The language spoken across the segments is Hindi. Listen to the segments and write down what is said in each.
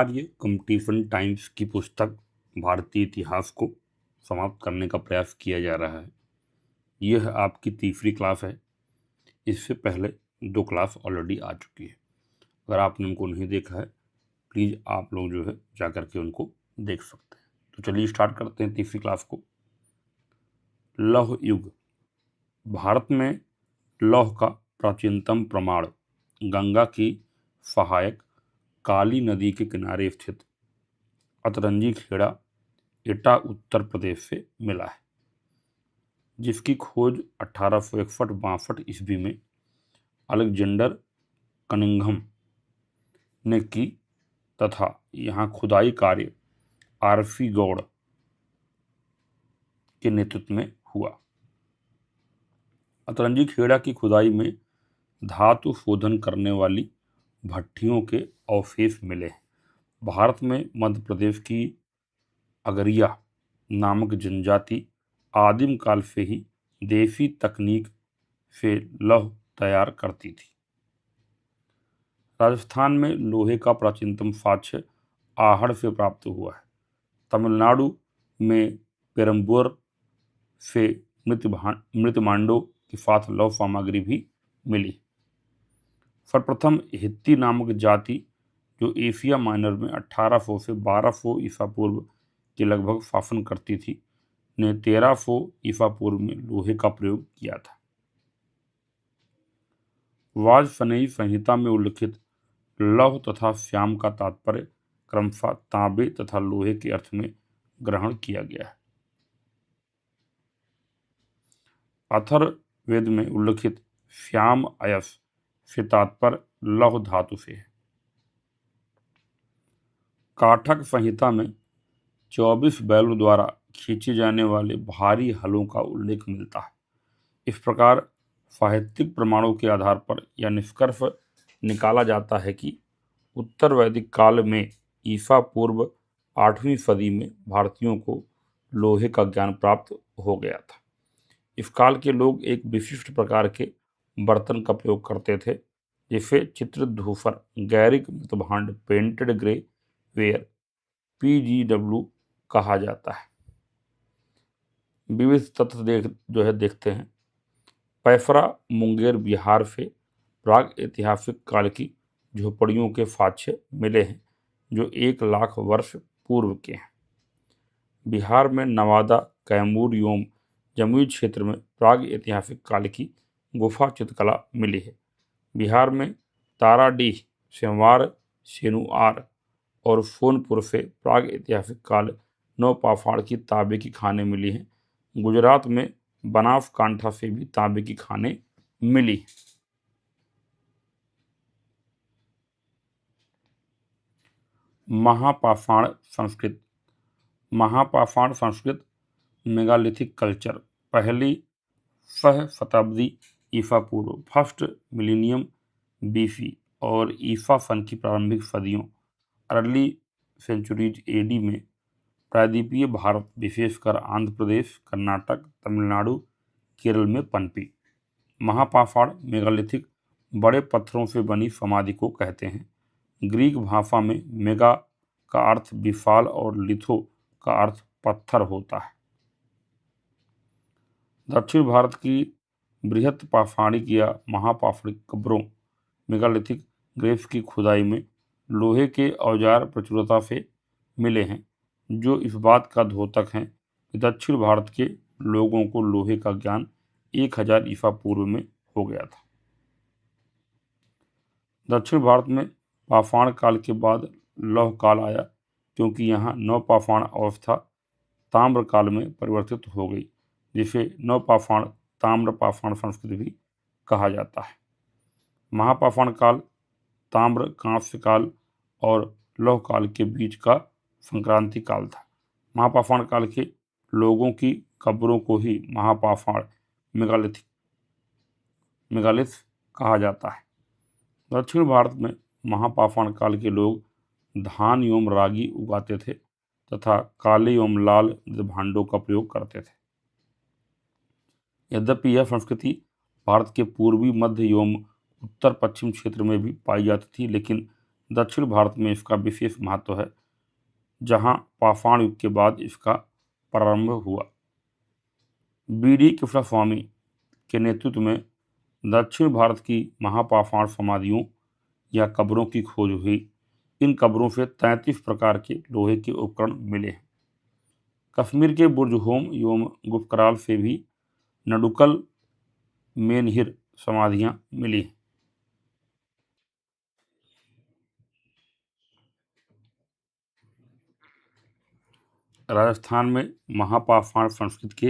ये कंपटीशन टाइम्स की पुस्तक भारतीय इतिहास को समाप्त करने का प्रयास किया जा रहा है। यह आपकी तीसरी क्लास है। इससे पहले 2 क्लास ऑलरेडी आ चुकी है। अगर आपने उनको नहीं देखा है, प्लीज़ आप लोग जो है जा कर के उनको देख सकते हैं। तो चलिए स्टार्ट करते हैं तीसरी क्लास को। लौह युग। भारत में लौह का प्राचीनतम प्रमाण गंगा की सहायक काली नदी के किनारे स्थित अतरंजी खेड़ा एटा उत्तर प्रदेश से मिला है, जिसकी खोज 1861-62 ईस्वी में अलेक्जेंडर कनिंघम ने की तथा यहाँ खुदाई कार्य आरसी गौड़ के नेतृत्व में हुआ। अतरंजी खेड़ा की खुदाई में धातु शोधन करने वाली भट्ठियों के अवशेष मिले हैं। भारत में मध्य प्रदेश की अगरिया नामक जनजाति आदिम काल से ही देसी तकनीक से लौह तैयार करती थी। राजस्थान में लोहे का प्राचीनतम साक्ष्य आहड़ से प्राप्त हुआ है। तमिलनाडु में पेरम्बूर से मृतमांडो के साथ लौह सामग्री भी मिली। सर्वप्रथम हित्ती नामक जाति, जो एशिया माइनर में 1800 से 1200 ईसा पूर्व के लगभग शासन करती थी, ने 1300 ईसा पूर्व में लोहे का प्रयोग किया था। वाजपेयी संहिता में उल्लिखित लौह तथा श्याम का तात्पर्य क्रमशः तांबे तथा लोहे के अर्थ में ग्रहण किया गया है। अथर्ववेद में उल्लिखित श्याम अयस से तात्पर्य लौह धातु से है। काठक संहिता में 24 बैलों द्वारा खींचे जाने वाले भारी हलों का उल्लेख मिलता है। इस प्रकार साहित्यिक प्रमाणों के आधार पर यह निष्कर्ष निकाला जाता है कि उत्तर वैदिक काल में ईसा पूर्व 8वीं सदी में भारतीयों को लोहे का ज्ञान प्राप्त हो गया था। इस काल के लोग एक विशिष्ट प्रकार के बर्तन का प्रयोग करते थे, जिसे चित्रित धूसर गैरिक मृतभांड पेंटेड ग्रे वेयर PGW कहा जाता है। विविध तथ्य देखते हैं। पैफरा मुंगेर बिहार से प्राग ऐतिहासिक काल की झोपड़ियों के साक्ष्य मिले हैं, जो 1 लाख वर्ष पूर्व के हैं। बिहार में नवादा, कैमूर एवं जमुई क्षेत्र में प्राग ऐतिहासिक काल की गुफा चित्रकला मिली है। बिहार में ताराडीह, सेंवार, सेनुआर और सोनपुर से प्राग ऐतिहासिक काल नौपाषाण की तांबे की खानें मिली हैं। गुजरात में बनासकांठा से भी तांबे की खानें मिली। महापाषाण संस्कृत। महापाषाण संस्कृत मेगालिथिक कल्चर पहली शताब्दी ईसा पूर्व, फर्स्ट मिलीनियम BC और ईसा सन की प्रारंभिक सदियों अर्ली सेंचुरीज AD में प्रायद्वीपीय भारत, विशेषकर आंध्र प्रदेश, कर्नाटक, तमिलनाडु, केरल में पनपी। महापाषाण मेगालिथिक बड़े पत्थरों से बनी समाधि को कहते हैं। ग्रीक भाषा में मेगा का अर्थ विशाल और लिथो का अर्थ पत्थर होता है। दक्षिण भारत की बृहत पाषाणिक या महापाषाणिक कब्रों मेगालिथिक ग्रेव्स की खुदाई में लोहे के औजार प्रचुरता से मिले हैं, जो इस बात का द्योतक हैं कि दक्षिण भारत के लोगों को लोहे का ज्ञान 1000 ईसा पूर्व में हो गया था। दक्षिण भारत में पाषाण काल के बाद लौह काल आया, क्योंकि यहाँ नवपाषाण अवस्था ताम्र काल में परिवर्तित हो गई, जिसे नवपाषाण ताम्रपाषाण संस्कृति भी कहा जाता है। महापाषाण काल ताम्र कांस्य काल और लौह काल के बीच का संक्रांति काल था। महापाषाण काल के लोगों की कब्रों को ही महापाषाण मेगालिथ कहा जाता है। दक्षिण भारत में महापाषाण काल के लोग धान एवं रागी उगाते थे तथा काले एवं लाल भांडों का प्रयोग करते थे। यद्यपि यह संस्कृति भारत के पूर्वी, मध्य एवं उत्तर पश्चिम क्षेत्र में भी पाई जाती थी, लेकिन दक्षिण भारत में इसका विशेष महत्व है, जहां पाषाण युग के बाद इसका प्रारंभ हुआ। बीडी कृष्णस्वामी के नेतृत्व में दक्षिण भारत की महापाषाण समाधियों या कब्रों की खोज हुई। इन कब्रों से 33 प्रकार के लोहे के उपकरण मिले हैं। कश्मीर के बुर्जहोम एवं गुफकराल से भी नडुकल मेनहिर समाधियां मिली हैं। राजस्थान में महापाषाण संस्कृति के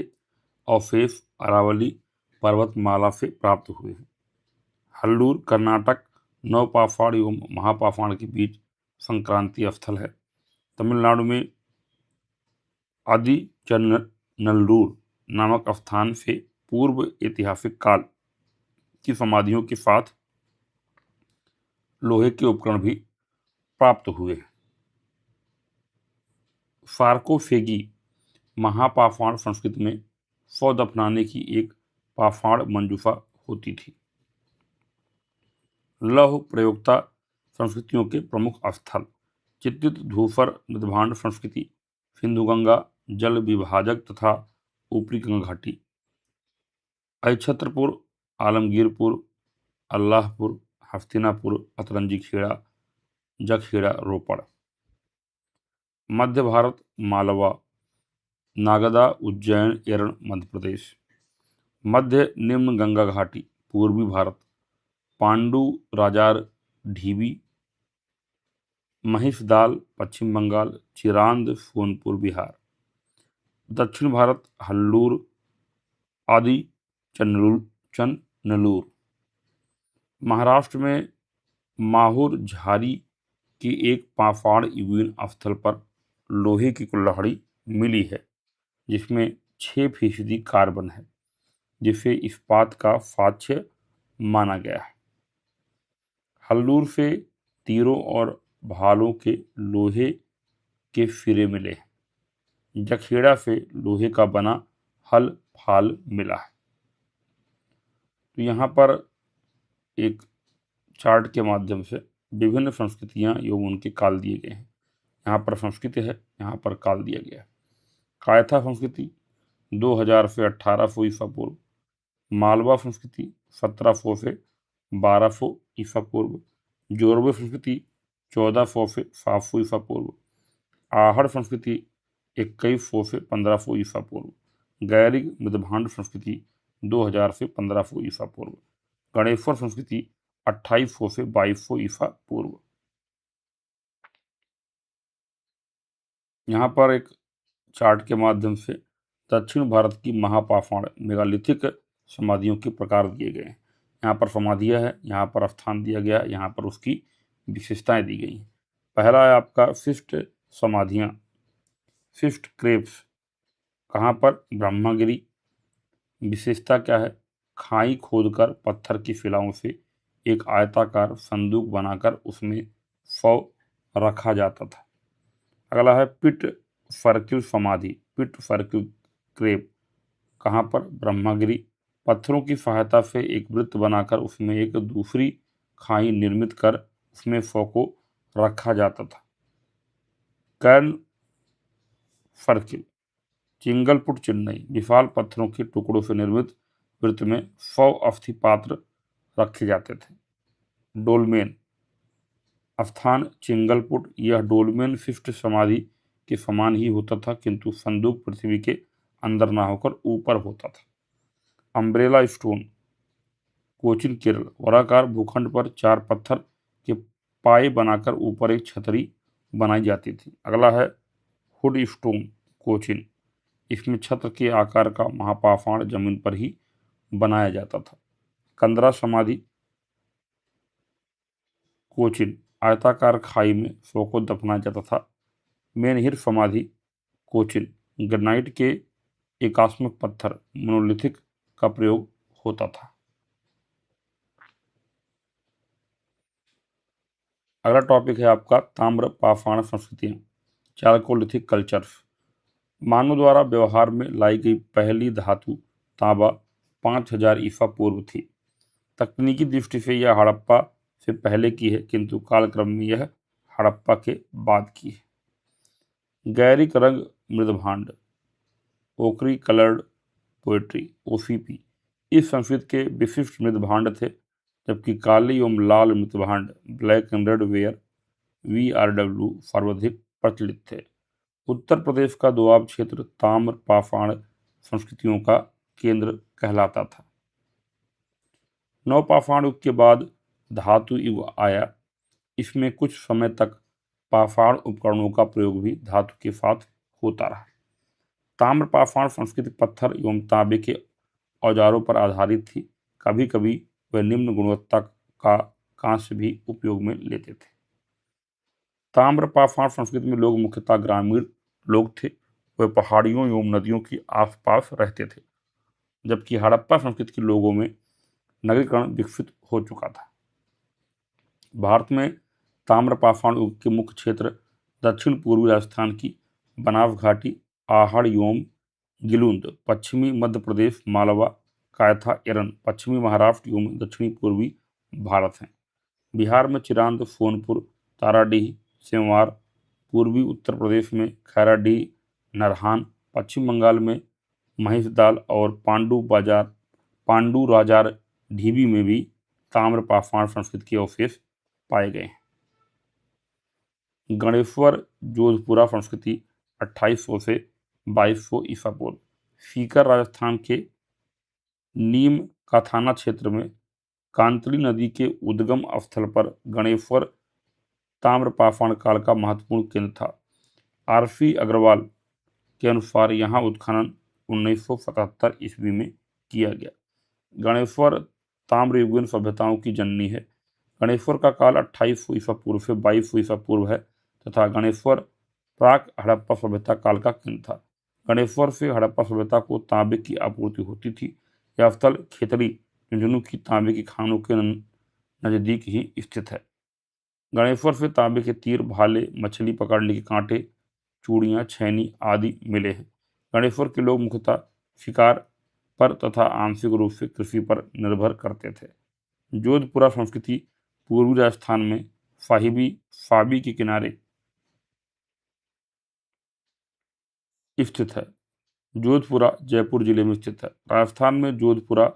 अवशेष अरावली पर्वतमाला से प्राप्त हुए हैं। हल्लूर कर्नाटक नवपाषाण एवं महापाषाण के बीच संक्रांति स्थल है। तमिलनाडु में आदिचनल्लूर नामक स्थान से पूर्व ऐतिहासिक काल की समाधियों के साथ लोहे के उपकरण भी प्राप्त हुए हैं। सार्कोफेगी महापाषाण संस्कृति में शव दफनाने की एक पाषाण मंजूषा होती थी। लौह प्रयोक्ता संस्कृतियों के प्रमुख स्थल चित्रित धूसर मृदभांड संस्कृति, सिंधु गंगा जल विभाजक तथा ऊपरी गंगा घाटी, अक्षत्रपुर, आलमगीरपुर, अल्लाहपुर, हस्तिनापुर, अतरंजी खेड़ा, जखखेड़ा, रोपड़। मध्य भारत मालवा, नागदा, उज्जैन, एरण, मध्य प्रदेश। मध्य निम्न गंगा घाटी पूर्वी भारत, पांडु राजार ढीबी, महिषदाल पश्चिम बंगाल, चिरांद सोनपुर बिहार। दक्षिण भारत हल्लूर आदि चन्नलूर। महाराष्ट्र में माहूर झारी की एक पाषाण युगीन स्थल पर लोहे की कुल्हाड़ी मिली है, जिसमें 6% कार्बन है, जिसे इस्पात का साक्ष्य माना गया है। हल्लूर से तीरों और भालों के लोहे के सिरे मिले हैं। जखेड़ा से लोहे का बना हल फाल मिला है। तो यहाँ पर एक चार्ट के माध्यम से विभिन्न संस्कृतियाँ एवं उनके काल दिए गए हैं। यहाँ पर संस्कृति है, यहाँ पर काल दिया गया है। कायथा संस्कृति 2000 से 1800 ईसा पूर्व, मालवा संस्कृति 1700 से 1200 ईसा पूर्व, जोरवे संस्कृति 1400 से 700 ईसा पूर्व, आहड़ संस्कृति 2100 से 1500 ईसा पूर्व, गैरिक मृदभांड संस्कृति 2000 से 1500 ईसा पूर्व, गणेश्वर संस्कृति 2800 से 2200 ईसा पूर्व। यहाँ पर एक चार्ट के माध्यम से दक्षिण भारत की महापाषाण मेगालिथिक समाधियों के प्रकार दिए गए हैं। यहाँ पर समाधियाँ है, यहाँ पर स्थान दिया गया, यहाँ पर उसकी विशेषताएं दी गई हैं। पहला है आपका शिष्ट समाधियाँ, शिष्ट क्रेव्स। कहाँ पर? ब्रह्मगिरी। विशेषता क्या है? खाई खोदकर पत्थर की शिलाओं से एक आयताकार संदूक बनाकर उसमें शव रखा जाता था। अगला है पिट सर्किल समाधि, पिट सर्किल क्रेव। कहाँ पर? ब्रह्मगिरी। पत्थरों की सहायता से एक वृत्त बनाकर उसमें एक दूसरी खाई निर्मित कर उसमें शव को रखा जाता था। Cairn circle, Chingleput, Chennai. विशाल पत्थरों के टुकड़ों से निर्मित वृत्त में 100 अस्थि पात्र रखे जाते थे। डोलमेन स्थान चिंगलपुट। यह डोलमेन शिष्ट समाधि के समान ही होता था, किंतु संदूक पृथ्वी के अंदर ना होकर ऊपर होता था। Umbrella stone, Cochin, Kerala. वराकार भूखंड पर 4 पत्थर के पाए बनाकर ऊपर एक छतरी बनाई जाती थी। अगला है हुड स्टोन, कोचिन। इसमें छत्र के आकार का महापाषाण जमीन पर ही बनाया जाता था। कंदरा समाधि, कोचिन। आयताकार खाई में शव को दफनाया जाता था। मेनहिर समाधि, कोचिन। ग्रेनाइट के एकात्मक पत्थर मोनोलिथिक का प्रयोग होता था। अगला टॉपिक है आपका ताम्र पाषाण संस्कृतियां, चाल्कोलिथिक कल्चर्स। मानव द्वारा व्यवहार में लाई गई पहली धातु तांबा 5000 ईसा पूर्व थी। तकनीकी दृष्टि से यह हड़प्पा से पहले की है, किंतु कालक्रम में यह हड़प्पा के बाद की है। गैरिक रंग मृदभांड, ओकरी कलर्ड पोएट्री, ओसीपी, इस संस्कृत के विशिष्ट मृदभांड थे, जबकि काले एवं लाल मृदभांड, ब्लैक एंड रेड वेयर, वीआरडब्ल्यू, सर्वाधिक प्रचलित थे। उत्तर प्रदेश का दोआब क्षेत्र ताम्र पाषाण संस्कृतियों का केंद्र कहलाता था। नवपाषाण युग के बाद धातु युग आया। इसमें कुछ समय तक पाषाण उपकरणों का प्रयोग भी धातु के साथ होता रहा। ताम्र पाषाण संस्कृति पत्थर एवं तांबे के औजारों पर आधारित थी। कभी कभी वे निम्न गुणवत्ता का कांस्य भी उपयोग में लेते थे। ताम्र पाषाण संस्कृति में लोग मुख्यतः ग्रामीण लोग थे। वे पहाड़ियों एवं नदियों के आसपास रहते थे, जबकि हड़प्पा संस्कृति के लोगों में नगरीकरण विकसित हो चुका था। भारत में ताम्र पाषाण युग के मुख्य क्षेत्र दक्षिण पूर्वी राजस्थान की बनास घाटी, आहड़ एवं गिलुंद, पश्चिमी मध्य प्रदेश, मालवा, कायथा, एरन, पश्चिमी महाराष्ट्र एवं दक्षिणी पूर्वी भारत हैं। बिहार में चिरांद, सोनपुर, ताराडीह, सिंवार, पूर्वी उत्तर प्रदेश में खैराडीह, नरहान, पश्चिम बंगाल में महिषदाल और पांडू राजार ढीबी में भी ताम्र पाषाण संस्कृति के अवशेष पाए गए हैं। गणेश्वर जोधपुरा संस्कृति 2800 से 2200 ईसा पूर्व। सीकर राजस्थान के नीम का थाना क्षेत्र में कांतली नदी के उद्गम स्थल पर गणेश्वर ताम्र पाषाण काल का महत्वपूर्ण केंद्र था। आरसी अग्रवाल के अनुसार यहाँ उत्खनन 1977 ईस्वी में किया गया। गणेश्वर ताम्रयुगीन सभ्यताओं की जननी है। गणेश्वर का काल 2800 ईसा पूर्व से 2200 ईसा पूर्व है तथा गणेश्वर प्राक हड़प्पा सभ्यता काल का केंद्र था। गणेश्वर से हड़प्पा सभ्यता को तांबे की आपूर्ति होती थी। यह स्थल खेतड़ी झुंझुनू की तांबे की खानों के नजदीक ही स्थित है। गणेश्वर से तांबे के तीर, भाले, मछली पकड़ने के कांटे, चूड़ियाँ, छैनी आदि मिले हैं। गणेश्वर के लोग मुख्यतः शिकार पर तथा आंशिक रूप से कृषि पर निर्भर करते थे। जोधपुरा संस्कृति पूर्वी राजस्थान में फाबी के किनारे स्थित है। जोधपुरा जयपुर जिले में स्थित है। राजस्थान में जोधपुरा,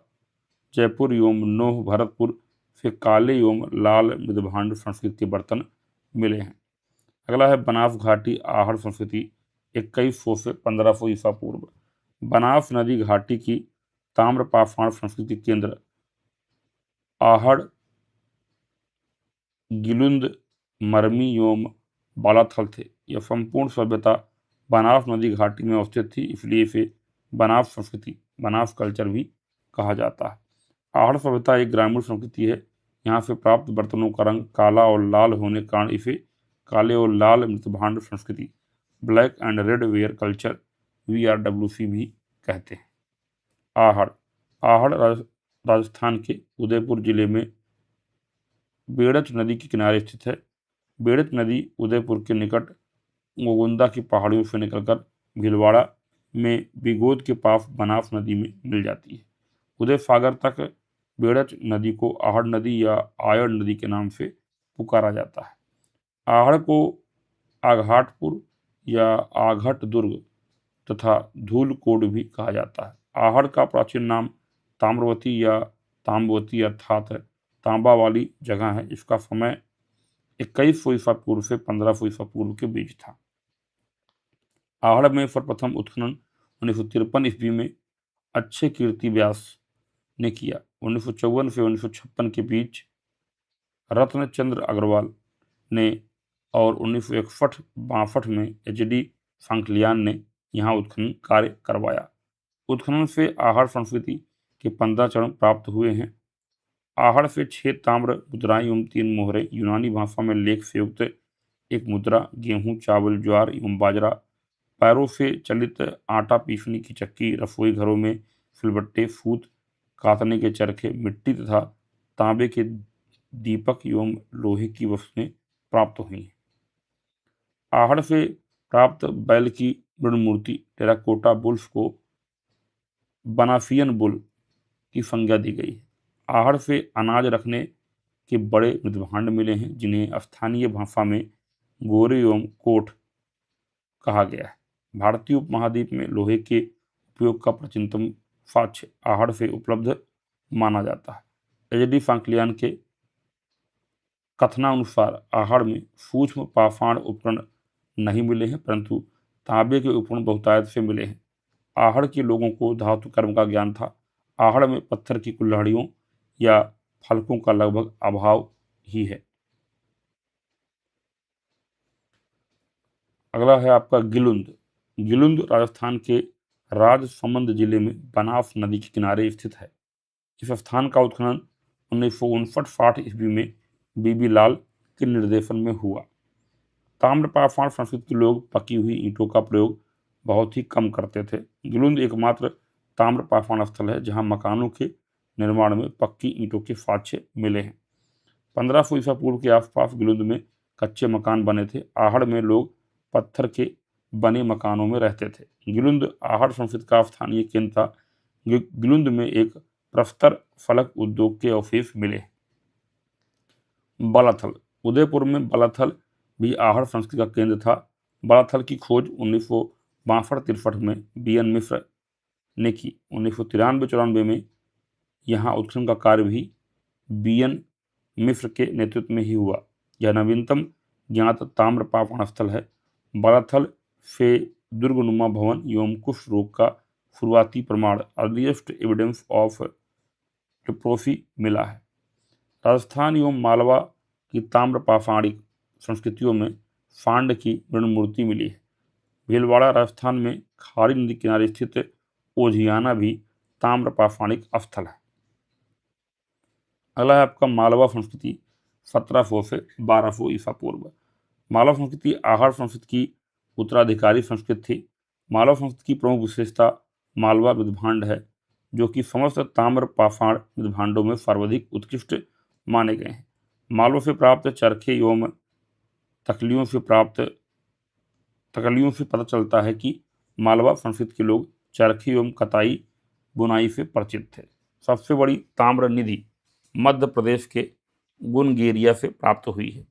जयपुर एवं नोह भरतपुर से काले एवं लाल मृदभांड संस्कृति के बर्तन मिले हैं। अगला है बनास घाटी आहड़ संस्कृति 2100 से 1500 ईसा पूर्व। बनास नदी घाटी की ताम्र पाषाण संस्कृति केंद्र आहड़, गिलुंद, मरमी एवं बालाथल थे। यह संपूर्ण सभ्यता बनास नदी घाटी में अवस्थित थी, इसलिए इसे बनास संस्कृति, बनास कल्चर भी कहा जाता है। आहड़ सभ्यता एक ग्रामीण संस्कृति है। यहाँ से प्राप्त बर्तनों का रंग काला और लाल होने के कारण इसे काले और लाल मृतभांड संस्कृति, black and red ware culture, VRWC भी कहते हैं। आहड़ आहड़ राजस्थान के उदयपुर जिले में बेड़च नदी के किनारे स्थित है। बेड़च नदी उदयपुर के निकट गोगुंदा की पहाड़ियों से निकलकर भीलवाड़ा में बिगोद के पास बनास नदी में मिल जाती है। उदय सागर तक बेड़च नदी को आहड़ नदी या आयड़ नदी के नाम से पुकारा जाता है। आहड़ को आघाटपुर या आघट दुर्ग तथा धूलकोट भी कहा जाता है। आहड़ का प्राचीन नाम ताम्रवती या ताम्बवती अर्थात तांबा वाली जगह है। इसका समय 2100 ईसा पूर्व से 1500 ईसा पूर्व के बीच था। आहड़ में सर्वप्रथम उत्खनन 1953 ईस्वी में अच्छे कीर्ति व्यास ने किया। 1954 से 1956 के बीच रत्नचंद्र अग्रवाल ने और 1961-62 में HD सांखलियान ने यहाँ उत्खनन कार्य करवाया। उत्खनन से आहड़ संस्कृति के 15 चरण प्राप्त हुए हैं। आहड़ से 6 ताम्र मुद्राएं एवं 3 मोहरें, यूनानी भाषा में लेख से युक्त एक मुद्रा, गेहूं, चावल, ज्वार एवं बाजरा, पैरों से चलित आटा पीसने की चक्की, रसोई घरों में सिलबट्टे, सूत कातने के चरखे, मिट्टी तथा तांबे के दीपक एवं लोहे की वस्तुएं प्राप्त हुई हैं। आहड़ से प्राप्त बैल की मृण मूर्ति, टेराकोटा बुल्स को बनाफियन बुल की संज्ञा दी गई है। आहड़ से अनाज रखने के बड़े मृदभांड मिले हैं, जिन्हें स्थानीय भाषा में गोरे एवं कोठ कहा गया है। भारतीय उपमहाद्वीप में लोहे के उपयोग का प्राचीनतम साक्ष्य आहड़ से उपलब्ध माना जाता है। एच डी फांकलियान के कथनानुसार आहड़ में सूक्ष्म पाषाण उपकरण नहीं मिले हैं, परंतु तांबे के उपकरण बहुतायत से मिले हैं। आहड़ के लोगों को धातु कर्म का ज्ञान था। आहड़ में पत्थर की कुल्हाड़ियों या फलकों का लगभग अभाव ही है। अगला है आपका गिलुंद। गिलुंद राजस्थान के राजसमंद जिले में बनास नदी के किनारे स्थित है। इस स्थान का उत्खनन 1959-60 ईस्वी में बीबी लाल के निर्देशन में हुआ। ताम्रपाषाण संस्कृति के लोग पकी हुई ईंटों का प्रयोग बहुत ही कम करते थे। गिलुंद एकमात्र ताम्रपाषाण स्थल है जहां मकानों के निर्माण में पक्की ईंटों के साक्ष्य मिले हैं। 1500 ईसा पूर्व के आसपास गिलुंद में कच्चे मकान बने थे। आहड़ में लोग पत्थर के बने मकानों में रहते थे। गिलुंद आहड़ संस्कृति का स्थानीय केंद्र था। गिलुंद में एक प्रस्तर फलक उद्योग के अवशेष मिले। बलाथल। उदयपुर में बलाथल भी आहड़ संस्कृति का केंद्र था। बलाथल की खोज 1962-63 में बी.एन. मिश्र ने की। 1993-94 में यहाँ उत्खनन का कार्य भी बी.एन. मिश्र के नेतृत्व में ही हुआ। यह नवीनतम ज्ञात ताम्रपाषाण स्थल है। बलाथल से दुर्गनुमा भवन एवं कुष्ठ रोग का शुरुआती प्रमाण अर्लीस्ट एविडेंस ऑफ लेप्रोसी मिला है। राजस्थान एवं मालवा की ताम्रपाषाणिक संस्कृतियों में सांड की मृणमूर्ति मिली है। भीलवाड़ा राजस्थान में खारी नदी किनारे स्थित ओझियाना भी ताम्रपाषाणिक स्थल है। अगला है आपका मालवा संस्कृति 1700 से 1200 ईसा पूर्व। मालवा संस्कृति आहड़ संस्कृति की उत्तराधिकारी संस्कृति थी। मालवा संस्कृति की प्रमुख विशेषता मालवा मृदभांड है, जो कि समस्त ताम्रपाषाण मृदभांडों में सर्वाधिक उत्कृष्ट माने गए हैं। मालवा से प्राप्त चरखे एवं तकलियों से पता चलता है कि मालवा संस्कृति के लोग चरखे एवं कताई बुनाई से परिचित थे। सबसे बड़ी ताम्र निधि मध्य प्रदेश के गुनगेरिया से प्राप्त हुई है।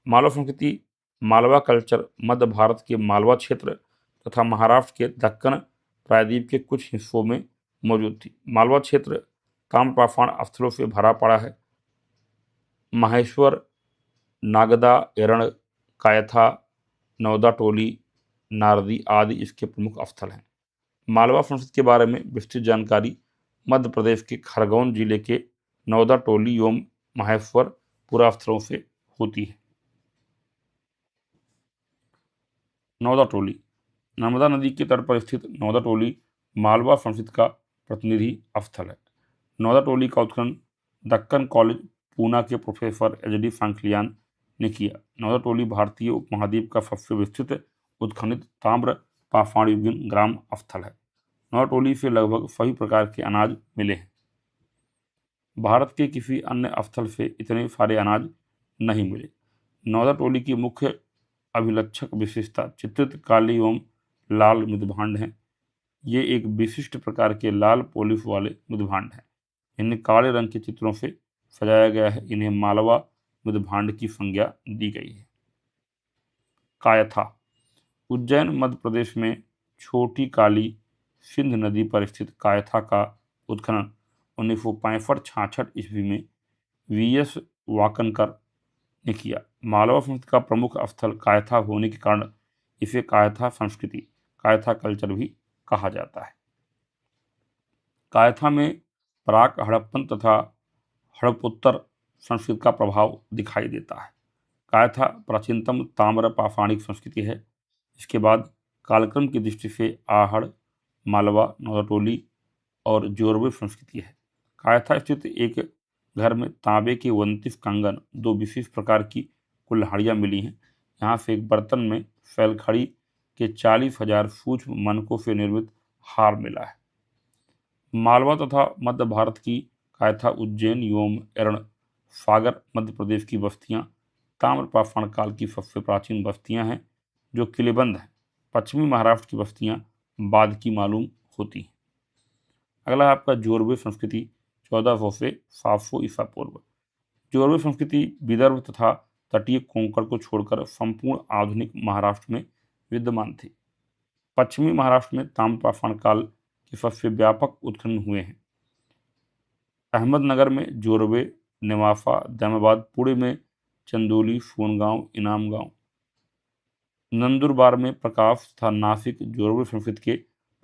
मालवा संस्कृति मालवा कल्चर मध्य भारत के मालवा क्षेत्र तथा महाराष्ट्र के दक्कन प्रायद्वीप के कुछ हिस्सों में मौजूद थी। मालवा क्षेत्र ताम्रपाषाण स्थलों से भरा पड़ा है। माहेश्वर, नागदा, एरण, कायथा, नौदा टोली, नारदी आदि इसके प्रमुख स्थल हैं। मालवा संस्कृति के बारे में विस्तृत जानकारी मध्य प्रदेश के खरगोन जिले के नौदा टोली एवं माहेश्वर पुरा स्थलों से होती है। नौदा टोली। नर्मदा नदी के तट पर स्थित नौदा टोली मालवा संस्कृति का प्रतिनिधि स्थल है। नौदा टोली का उत्खनन दक्कन कॉलेज पूना के प्रोफेसर एच डी फांकलियान ने किया। नौदा टोली भारतीय उपमहाद्वीप का सबसे विस्तृत उत्खनित ताम्र पाषाण युगीन ग्राम स्थल है। नौदा टोली से लगभग सभी प्रकार के अनाज मिले हैं। भारत के किसी अन्य स्थल से इतने सारे अनाज नहीं मिले। नौदा टोली की मुख्य अभिलक्षक विशेषता चित्रित काली एवं लाल मृदभांड हैं। ये एक विशिष्ट प्रकार के लाल पॉलिश वाले मृदभांड हैं। इन्हें काले रंग के चित्रों से सजाया गया है। इन्हें मालवा मृदभांड की संज्ञा दी गई है। कायथा। उज्जैन मध्य प्रदेश में छोटी काली सिंध नदी पर स्थित कायथा का उत्खनन 1965-66 ईस्वी में वी.एस. वाकनकर ने किया। मालवा संस्कृति का प्रमुख स्थल कायथा होने के कारण इसे कायथा संस्कृति, कायथा कल्चर भी कहा जाता है। कायथा में प्राक हड़प्पन तथा हड़प्पोत्तर संस्कृति का प्रभाव दिखाई देता है। कायथा प्राचीनतम ताम्र पाषाणिक संस्कृति है। इसके बाद कालक्रम की दृष्टि से आहड़, मालवा, नौदा टोली और जोरवे संस्कृति है। कायथा स्थित एक घर में तांबे के 29 कंगन, 2 विशेष प्रकार की कुल्हाड़ियाँ मिली हैं। यहाँ से एक बर्तन में फैलखड़ी के 40,000 सूक्ष्म मनकों से निर्मित हार मिला है। मालवा तथा मध्य भारत की कायथा, उज्जैन एवं एरण सागर मध्य प्रदेश की बस्तियाँ ताम्रपाषाण काल की सबसे प्राचीन बस्तियाँ हैं जो किलेबंद हैं। पश्चिमी महाराष्ट्र की बस्तियाँ बाद की मालूम होती हैं। अगला है आपका जोरवे संस्कृति 1400 से 700 ईसा पूर्व। जोरवे संस्कृति विदर्भ तथा तटीय कोंकण को छोड़कर संपूर्ण आधुनिक महाराष्ट्र में विद्यमान थी। पश्चिमी महाराष्ट्र में ताम्रपाषाण काल के सबसे व्यापक उत्खनन हुए हैं। अहमदनगर में जोरवे, नेवासा, दैमाबाद, पुणे में चंदोली, सोनगांव, इनाम गांव, नंदुरबार में प्रकाश तथा नासिक जोरवे संस्कृति के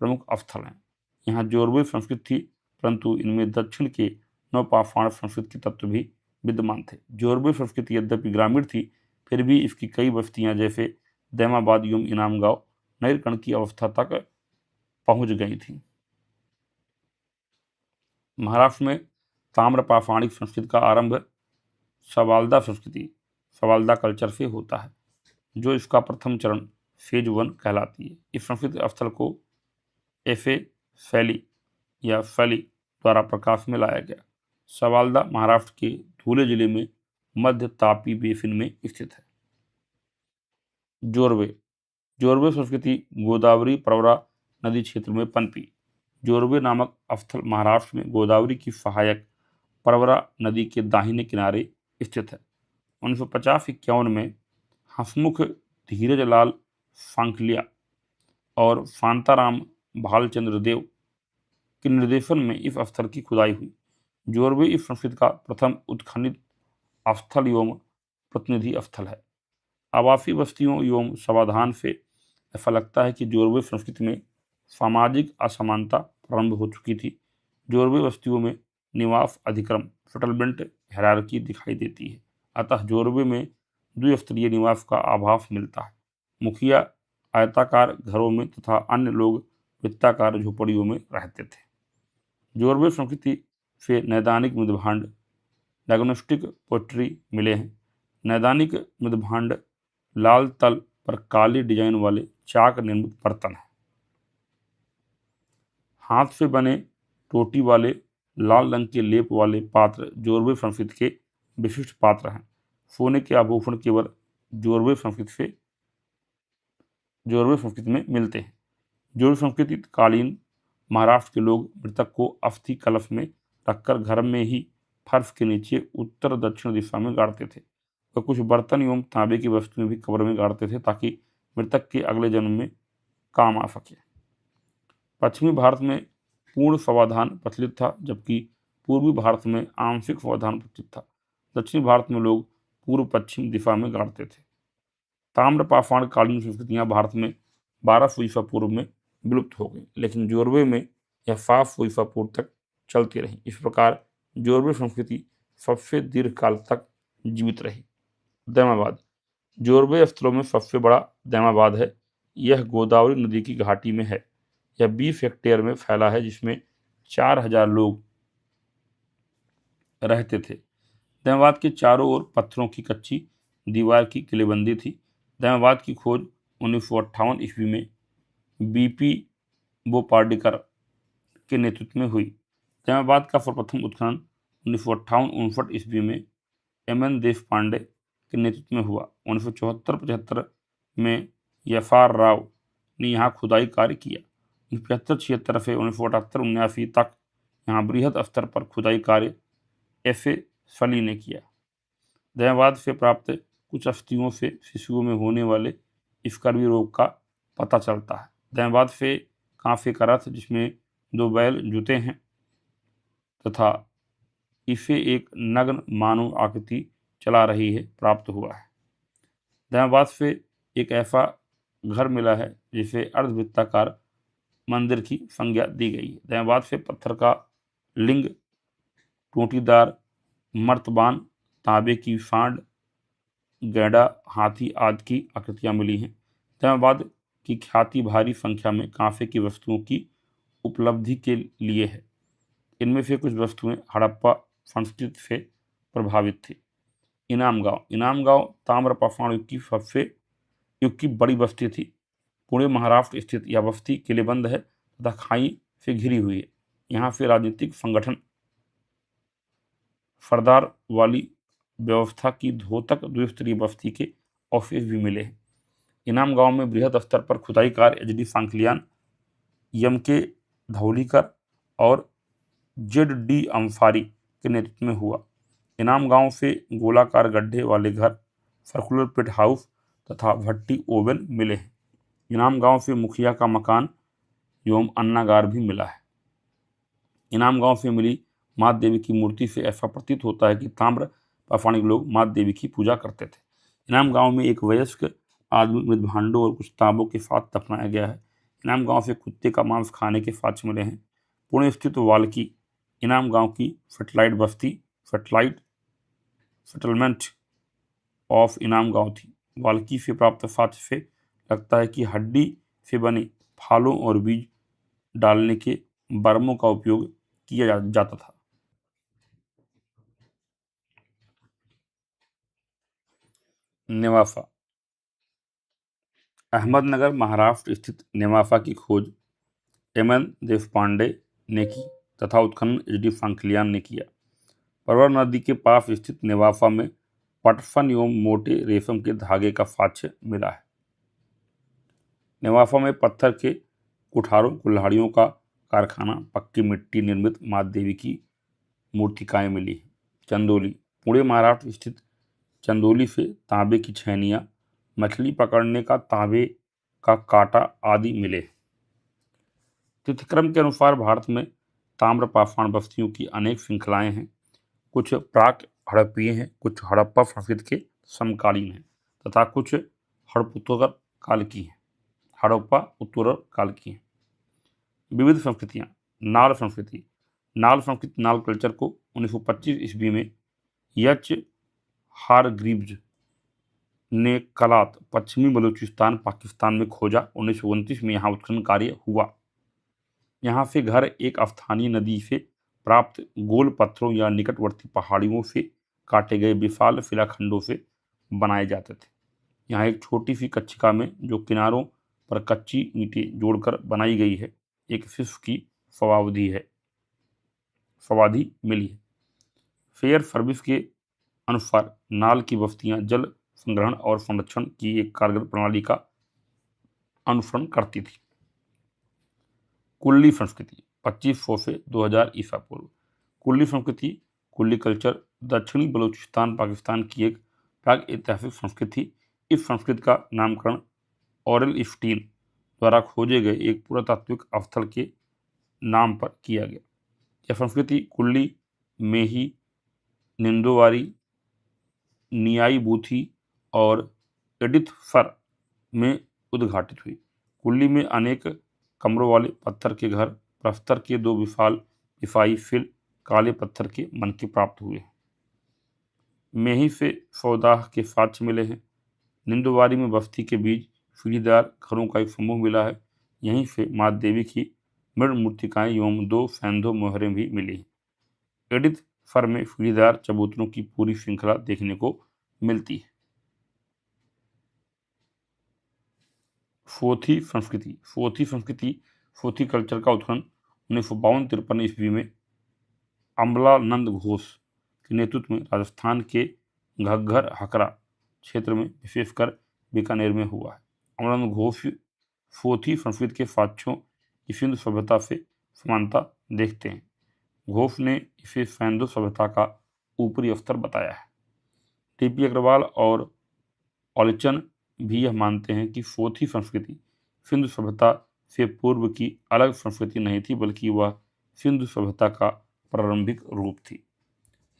प्रमुख स्थल हैं। यहाँ जोरवे संस्कृति थी, परंतु इनमें दक्षिण के नवपाषाण संस्कृति के तत्व भी विद्यमान थे। जोरवे संस्कृति यद्यपि ग्रामीण थी, फिर भी इसकी कई बस्तियां जैसे दैमाबाद एवं इनाम गांव नैरकण की अवस्था तक पहुंच गई थी। महाराष्ट्र में ताम्रपाषाणिक संस्कृति का आरंभ सवाल्दा संस्कृति, सवाल्दा कल्चर से होता है, जो इसका प्रथम चरण फेज 1 कहलाती है। इस संस्कृति स्थल को एफए फैली या फैली द्वारा प्रकाश में लाया गया। सवाल्दा महाराष्ट्र के धुले जिले में मध्य तापी बेसिन में स्थित है। जोरवे, जोरवे संस्कृति गोदावरी प्रवरा नदी क्षेत्र में पनपी। जोरवे नामक स्थल महाराष्ट्र में गोदावरी की सहायक प्रवरा नदी के दाहिने किनारे स्थित है। 1950-51 में हसमुख धीरजलाल सांखलिया और शांताराम भालचंद्र देव के निर्देशन में इस स्थल की खुदाई हुई। जोरवे इस संस्कृति का प्रथम उत्खनित स्थल एवं प्रतिनिधि स्थल है। आवासीय बस्तियों एवं समाधान से ऐसा लगता है कि जोरवे संस्कृति में सामाजिक असमानता प्रारंभ हो चुकी थी। जोरवे बस्तियों में निवास अधिक्रम सेटलमेंट हायरार्की दिखाई देती है। अतः जोरवे में द्विस्तरीय निवास का आभास मिलता है। मुखिया आयताकार घरों में तथा अन्य लोग वृत्ताकार झोपड़ियों में रहते थे। जोरवे संस्कृति से नैदानिक मृदभांड डायग्नोस्टिक पोट्री मिले हैं। नैदानिक मृदभांड लाल तल पर काली डिजाइन वाले चाक निर्मित बर्तन हैं। हाथ से बने टोटी वाले लाल रंग के लेप वाले पात्र जोरवे संस्कृति के विशिष्ट पात्र हैं। सोने के आभूषण केवल जोरवे संस्कृति में मिलते हैं। जोरवे संस्कृति कालीन महाराष्ट्र के लोग मृतक को अस्थि कलश में रखकर घर में ही फर्श के नीचे उत्तर दक्षिण दिशा में गाड़ते थे। वह कुछ बर्तन एवं तांबे की वस्तुएं भी कब्र में गाड़ते थे ताकि मृतक के अगले जन्म में काम आ सके। पश्चिमी भारत में पूर्ण समाधान प्रचलित था, जबकि पूर्वी भारत में आंशिक समाधान प्रचलित था। दक्षिणी भारत में लोग पूर्व पश्चिम दिशा में गाड़ते थे। ताम्रपाषाण कालीन संस्कृतियां भारत में 1200 ईसा पूर्व में विलुप्त हो गई, लेकिन जोरवे में यह 700 ईसा पूर्व तक चलती रही। इस प्रकार जोरवे संस्कृति सबसे दीर्घ काल तक जीवित रही। दैमाबाद, जोरवे स्थलों में सबसे बड़ा दैमाबाद है। यह गोदावरी नदी की घाटी में है। यह 20 हेक्टेयर में फैला है, जिसमें 4000 लोग रहते थे। दैमाबाद के चारों ओर पत्थरों की कच्ची दीवार की किलेबंदी थी। दैमाबाद की खोज 1958 ईस्वी में बीपी बोपार्डिकर के नेतृत्व में हुई। दैमाबाद का सर्वप्रथम उत्खनन 1958-59 ईस्वी में एमएन देशपांडे के नेतृत्व में हुआ। 1974-75 में यफार राव ने यहाँ खुदाई कार्य किया। 1975-76 से 1978-79 तक यहाँ बृहद स्तर पर खुदाई कार्य एफए सली ने किया। दैमाबाद से प्राप्त कुछ अस्थियों से शिशुओं में होने वाले स्कर्वी रोग का पता चलता है। दैमाबाद से कांसे का रथ जिसमें 2 बैल जुते हैं तथा इसे एक नग्न मानव आकृति चला रही है प्राप्त हुआ है। दैमाबाद से एक ऐसा घर मिला है जिसे अर्धवृत्ताकार मंदिर की संज्ञा दी गई है। दैमाबाद से पत्थर का लिंग, टोटीदार मर्तबान, तांबे की सांड, गैंडा, हाथी आदि की आकृतियां मिली हैं। दैमाबाद की ख्याति भारी संख्या में कांसे की वस्तुओं की उपलब्धि के लिए है। इनमें से कुछ वस्तुएं हड़प्पा संस्कृति से प्रभावित थी। इनाम गांव ताम्रपाषाण युग की बड़ी बस्ती थी। पुणे महाराष्ट्र स्थित यह बस्ती किलेबंद है तथा खाई से घिरी हुई है। यहाँ से राजनीतिक संगठन, सरदार वाली व्यवस्था की धोतक द्विस्तरीय बस्ती के ऑफिस भी मिले हैं। इनाम गांव में बृहद स्तर पर खुदाई कार्य एचडी सांखलियान, यम के धौलीकर और जेड डी अंसारी के नेतृत्व में हुआ। इनाम गांव से गोलाकार गड्ढे वाले घर, सर्कुलर पिट हाउस तथा भट्टी ओवन मिले हैं। इनाम गांव से मुखिया का मकान एवं अन्नागार भी मिला है। इनाम गांव से मिली माँ देवी की मूर्ति से ऐसा प्रतीत होता है कि ताम्र पाषाणिक लोग माँ देवी की पूजा करते थे। इनाम गांव में एक वयस्क आदमी मृत भांडों और कुछ तांबों के साथ दफनाया गया है। इनाम गांव से कुत्ते का मांस खाने के साक्ष्य मिले हैं। पुणे स्थित वाल्की इनाम गांव की सेटेलाइट बस्ती सेटलमेंट ऑफ इनाम गांव थी। वाल्की से प्राप्त साक्ष्य से लगता है कि हड्डी से बने फालों और बीज डालने के बर्मों का उपयोग किया जाता था। नेवासा अहमदनगर महाराष्ट्र स्थित नेवासा की खोज एम.एन. देशपांडे ने की तथा उत्खनन एच.डी. फ्रांकलियान ने किया। परवर नदी के पास स्थित नेवासा में पटसन एवं मोटे रेशम के धागे का साक्ष्य मिला है। नेवासा में पत्थर के कुठारों कुल्हाड़ियों का कारखाना, पक्की मिट्टी निर्मित माँ देवी की मूर्तिकाएं मिली हैं। चंदौली पुणे महाराष्ट्र स्थित चंदौली से तांबे की छैनियाँ, मछली पकड़ने का तांबे का कांटा आदि मिले। तिथिक्रम के अनुसार भारत में ताम्र पाषाण बस्तियों की अनेक श्रृंखलाएं हैं। कुछ प्राक हड़प्पीय हैं, कुछ हड़प्पा संस्कृति के समकालीन हैं तथा कुछ हड़प्पोत्तर काल की हैं। हड़प्पा उत्तर काल की हैं। विविध संस्कृतियां। नाल संस्कृति नाल कल्चर को 1925 ईस्वी में एच हारग्रीव्ज ने कलात पश्चिमी बलूचिस्तान पाकिस्तान में खोजा। 1929 में यहाँ उत्खनन कार्य हुआ। यहाँ से घर एक स्थानीय नदी से प्राप्त गोल पत्थरों या निकटवर्ती पहाड़ियों से काटे गए विशाल शिलाखंडों से बनाए जाते थे। यहाँ एक छोटी सी कच्छिका में, जो किनारों पर कच्ची ईंटें जोड़कर बनाई गई है, एक शिशु की समाधि मिली है। फेयर सर्विस के अनुसार नाल की बस्तियां जल संग्रहण और संरक्षण की एक कारगर प्रणाली का अनुसरण करती थी। कुल्ली संस्कृति 2500 से 2000 ईसा पूर्व। कुल्ली संस्कृति, कुल्ली कल्चर दक्षिणी बलूचिस्तान पाकिस्तान की एक प्राग ऐतिहासिक संस्कृति थी। इस संस्कृति का नामकरण ऑरेल स्टीन द्वारा खोजे गए एक पुरातात्विक स्थल के नाम पर किया गया। यह संस्कृति कुल्ली, मेही, निंदोवारी, नियाई बूथी और एडिथफर में उद्घाटित हुई। कुल्ली में अनेक कमरों वाले पत्थर के घर, प्रस्तर के 2 विशाल ईसाई शिल काले पत्थर के मनके प्राप्त हुए हैं। मेही से सौदाह के साक्ष्य मिले हैं। निंदोवारी में बस्ती के बीच सीढ़ीदार घरों का एक समूह मिला है। यहीं से माँ देवी की मृण मूर्तिकाएं एवं 2 सैंधव मोहरें भी मिली हैं। एडिथ फर में सीढ़ीदार चबूतरों की पूरी श्रृंखला देखने को मिलती है। फोथी संस्कृति फोथी कल्चर का उत्खनन 1952-53 ईस्वी में अमलानंद घोष के नेतृत्व में राजस्थान के घग्घर हकरा क्षेत्र में, विशेषकर बीकानेर में हुआ है। अमलानंद घोष फोथी संस्कृति के साक्ष्यों की सिंधु सभ्यता से समानता देखते हैं। घोष ने इसे सैंधव सभ्यता का ऊपरी स्तर बताया है। टी.पी. अग्रवाल और ऑलिचन भी यह मानते हैं कि फोथी संस्कृति सिंधु सभ्यता से पूर्व की अलग संस्कृति नहीं थी, बल्कि वह सिंधु सभ्यता का प्रारंभिक रूप थी।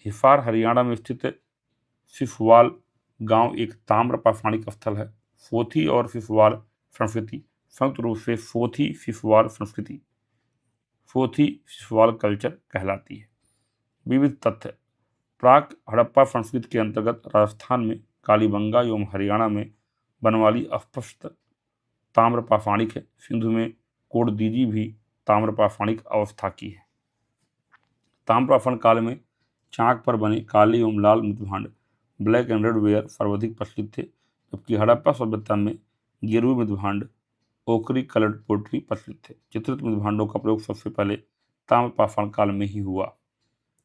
हिसार हरियाणा में स्थित सिफवाल गांव एक ताम्र पाषाणिक स्थल है। फोथी और सिफवाल संस्कृति संयुक्त रूप से फोथी सिफवाल कल्चर कहलाती है। विविध तथ्य। प्राक हड़प्पा संस्कृति के अंतर्गत राजस्थान में कालीबंगा एवं हरियाणा में बनवाली अस्पष्ट ताम्र पाषाणिक है। सिंधु में कोडदीजी भी ताम्र पाषाणिक अवस्था की है। ताम्र पाषाण काल में चाक पर बने काले एवं लाल मृदभांड, ब्लैक एंड रेड वेयर सर्वाधिक प्रचलित थे, जबकि हड़प्पा सभ्यता में गेरुए मृदभांड, ओकरी कलर्ड पोट्री प्रचलित थे। चित्रित मृदभांडों का प्रयोग सबसे पहले ताम्र पाषाण काल में ही हुआ।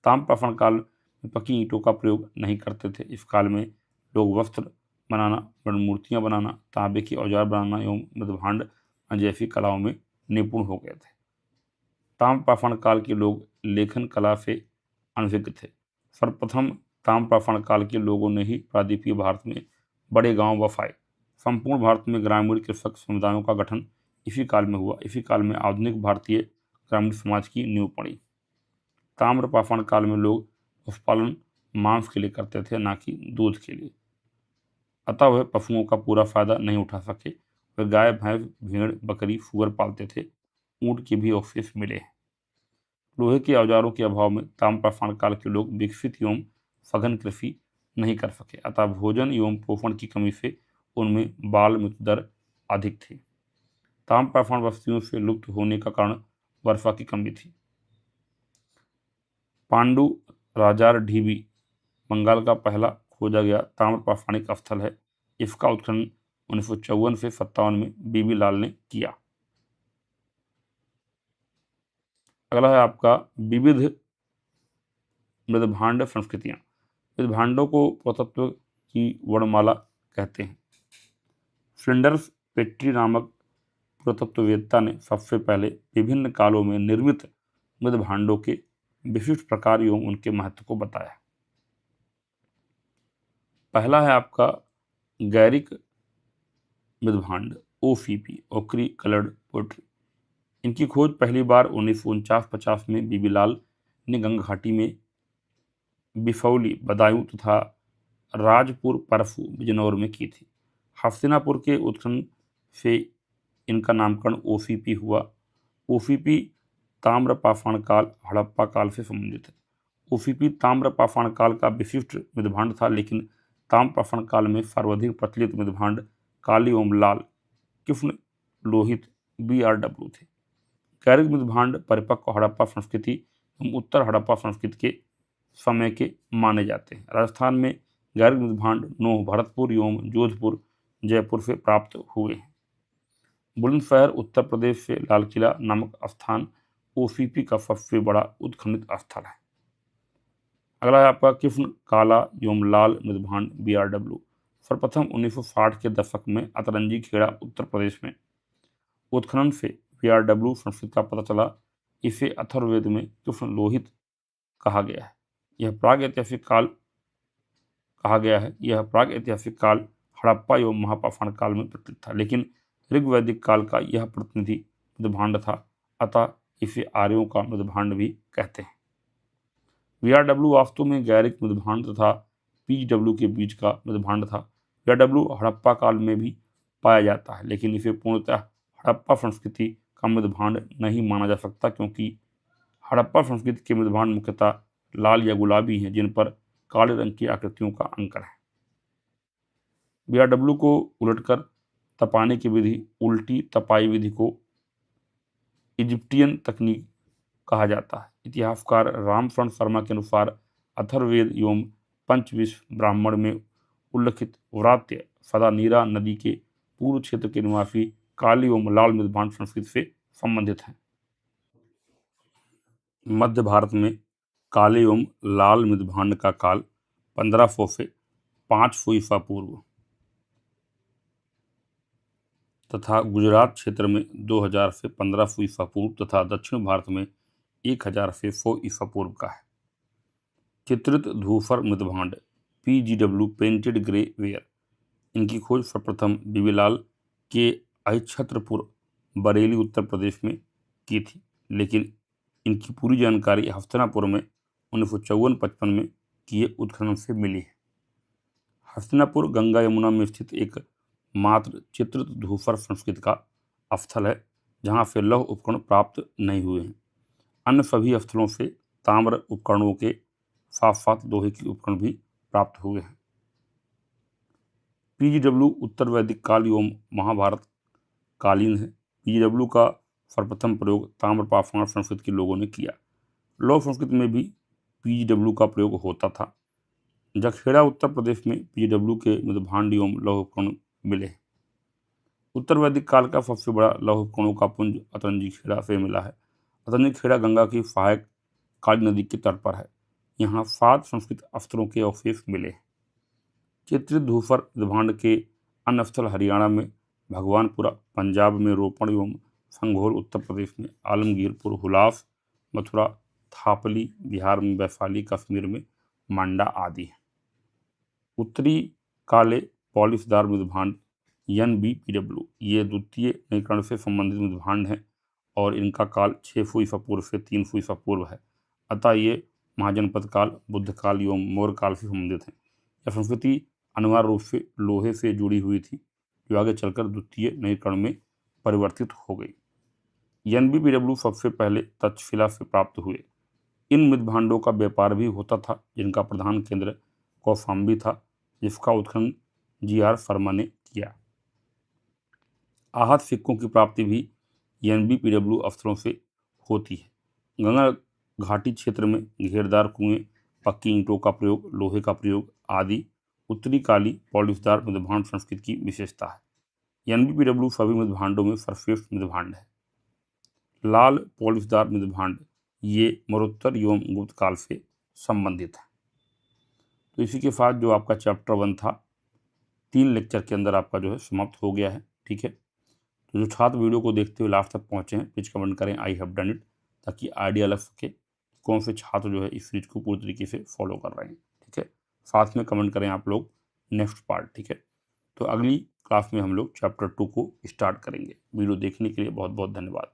ताम्र पाषाण काल में पकी ईंटों का प्रयोग नहीं करते थे। इस काल में लोग वस्त्र बनाना, मूर्तियां बनाना, तांबे के औजार बनाना एवं मृदभांड जैसी कलाओं में निपुण हो गए थे। ताम्र पाषाण काल के लोग लेखन कला से अनभिज्ञ थे। सर्वप्रथम ताम्रपाषाण काल के लोगों ने ही प्रायद्वीपीय भारत में बड़े गांव बसाए। संपूर्ण भारत में ग्रामीण कृषक समुदायों का गठन इसी काल में हुआ। इसी काल में आधुनिक भारतीय ग्रामीण समाज की नींव पड़ी। ताम्रपाषाण काल में लोग पशुपालन मांस के लिए करते थे, ना कि दूध के लिए। अतः वह पशुओं का पूरा फायदा नहीं उठा सके। वे गाय, भैंस, भेड़, बकरी, सूअर पालते थे। ऊंट के भी अवशेष मिले हैं। लोहे के औजारों के अभाव में ताम्रपाषाण काल के लोग विकसित एवं सघन कृषि नहीं कर सके। अतः भोजन एवं पोषण की कमी से उनमें बाल मृत्यु दर अधिक थी। ताम्रपाषाण बस्तियों से लुप्त होने का कारण वर्षा की कमी थी। पांडु राजार ढीबी बंगाल का पहला खोजा गया ताम्रपाषाणिक स्थल है। इसका उत्खनन 1954 से 57 में बीबी लाल ने किया। अगला है आपका विविध मृदभांड संस्कृतियां। मृदभांडों को पुरातत्व की वर्णमाला कहते हैं। फ्लिंडर्स पेट्री नामक पुरातत्ववेत्ता ने सबसे पहले विभिन्न कालों में निर्मित मृदभांडों के विशिष्ट प्रकार एवं उनके महत्व को बताया। पहला है आपका गैरिक मृदभांड, ओसीपी, ओकरी कलर्ड पोट्री। इनकी खोज पहली बार 1949-50 में बीबी लाल ने गंगा घाटी में बिफौली, बदायूं तथा राजपुर परफू, बिजनौर में की थी। हस्तिनापुर के उत्खनन से इनका नामकरण ओसीपी हुआ। ओसीपी ताम्रपाषाण काल, हड़प्पा काल से संबंधित है। ओसीपी ताम्रपाषाण काल का विशिष्ट मृदभांड था, लेकिन ताम्रपाषाण काल में सर्वाधिक प्रचलित मृदभांड काली एवं लाल कृष्ण लोहित BRW थे। गैरिक मृदभांड परिपक्व हड़प्पा संस्कृति एवं उत्तर हड़प्पा संस्कृति के समय के माने जाते हैं। राजस्थान में गैरिक मृदभांड नोह, भरतपुर एवं जोधपुर, जयपुर से प्राप्त हुए हैं। बुलंदशहर उत्तर प्रदेश से लाल किला नामक स्थान ओसीपी का सबसे बड़ा उत्खनित स्थल है। अगला है आपका कृष्ण काला एवं लाल मृदभांड BRW। सर्वप्रथम 1960 के दशक में अतरंजी खेड़ा उत्तर प्रदेश में उत्खनन से BRW संस्कृति का पता चला। इसे अथर्ववेद में कृष्ण लोहित कहा गया है। यह प्राग ऐतिहासिक काल हड़प्पा एवं महापाषाण काल में प्रचलित था, लेकिन ऋग्वैदिक काल का यह प्रतिनिधि मृदभांड था। अतः इसे आर्यों का मृदभांड भी कहते हैं। BRW वास्तव में गैरिक मृदभांड तथा PGW के बीच का मृदभांड था। BRW हड़प्पा काल में भी पाया जाता है, लेकिन इसे पूर्णतः हड़प्पा संस्कृति का मृदभांड नहीं माना जा सकता, क्योंकि हड़प्पा संस्कृति के मृदभांड मुख्यतः लाल या गुलाबी हैं, जिन पर काले रंग की आकृतियों का अंकर है। BRW को उलटकर तपाने की विधि, उल्टी तपाई विधि को इजिप्टियन तकनीक कहा जाता है। इतिहासकार रामशरण शर्मा के अनुसार अथर्ववेद एवं पंचविंश ब्राह्मण में उल्लिखित व्रात्य सदा नीरा नदी के पूर्व क्षेत्र के निवासी काली एवं लाल मृदभांड संस्कृति से संबंधित हैं। मध्य भारत में काले एवं लाल मृदभांड का काल 1500 से 500 ईसा पूर्व तथा गुजरात क्षेत्र में 2000 से 1500 ईसा पूर्व तथा दक्षिण भारत में 1000 से 100 ईसा पूर्व का है। चित्रित धूसर मृदभांड PGW, पेंटेड ग्रे वेयर। इनकी खोज सर्वप्रथम बीबी लाल के अहिच्छत्रपुर, बरेली, उत्तर प्रदेश में की थी, लेकिन इनकी पूरी जानकारी हस्तिनापुर में 1954-55 में किए उत्खनन से मिली है। हस्तिनापुर गंगा यमुना में स्थित एक मात्र चित्रित धूसर संस्कृति का स्थल है, जहाँ से लौह उपकरण प्राप्त नहीं हुए हैं। अन्य सभी स्थलों से ताम्र उपकरणों के साथ साथ लोहे के उपकरण भी प्राप्त हुए हैं। PGW उत्तर वैदिक काल एवं महाभारत कालीन है। PGW का सर्वप्रथम प्रयोग ताम्रपाषाण संस्कृति के लोगों ने किया। लौह संस्कृति में भी PGW का प्रयोग होता था। जखेड़ा उत्तर प्रदेश में PGW के मृदभांड एवं लौह उपकरण मिले हैं। उत्तर वैदिक काल का सबसे बड़ा लौह उपकरणों का पुंज अतरंजी खेड़ा से मिला है। अतरंजी खेड़ा गंगा की सहायक काली नदी के तट पर है। यहाँ 7 संस्कृत स्तरों के अवशेष मिले हैं। चित्रित धूसर मृदभांड के अन्य स्थल हरियाणा में भगवानपुरा, पंजाब में रोपण एवं संघोल, उत्तर प्रदेश में आलमगीरपुर, हुलास, मथुरा, थापली, बिहार में वैशाली, कश्मीर में मांडा आदि हैं। उत्तरी काले पॉलिशदार मृदभांड NBPW ये द्वितीय नवीकरण से संबंधित मृदभांड हैं और इनका काल 600 ईसा पूर्व से 300 ईसा पूर्व है। अतः ये महाजनपद काल, बुद्ध काल एवं मौर्य काल से संबंधित हैं। यह संस्कृति अनिवार्य रूप से लोहे से जुड़ी हुई थी, जो आगे चलकर द्वितीय नवीकरण में परिवर्तित हो गई। NBPW सबसे पहले तक्षशिला से प्राप्त हुए। इन मृदभांडों का व्यापार भी होता था, जिनका प्रधान केंद्र कौशाम्बी था, जिसका उत्खनन GR शर्मा ने किया। आहत सिक्कों की प्राप्ति भी NBPW अफसरों से होती है। गंगा घाटी क्षेत्र में घेरदार कुएं, पक्की ईंटों का प्रयोग, लोहे का प्रयोग आदि उत्तरी काली पॉलिशदार मृदभांड संस्कृति की विशेषता है। NBPW सभी मृदभांडों में सर्वश्रेष्ठ मृदभांड है। लाल पॉलिशदार मृदभांड ये मरणोत्तर एवं गुप्त काल से संबंधित है। तो इसी के साथ जो आपका चैप्टर 1 था 3 लेक्चर के अंदर आपका जो है समाप्त हो गया है। ठीक है, तो जो छात्र वीडियो को देखते हुए लास्ट तक पहुंचे हैं प्लीज कमेंट करें आई हैव डन इट, ताकि आइडिया लग सके कौन से छात्र जो है इस सीरीज को पूरी तरीके से फॉलो कर रहे हैं। ठीक है, साथ में कमेंट करें आप लोग नेक्स्ट पार्ट। ठीक है, तो अगली क्लास में हम लोग चैप्टर 2 को स्टार्ट करेंगे। वीडियो देखने के लिए बहुत बहुत धन्यवाद।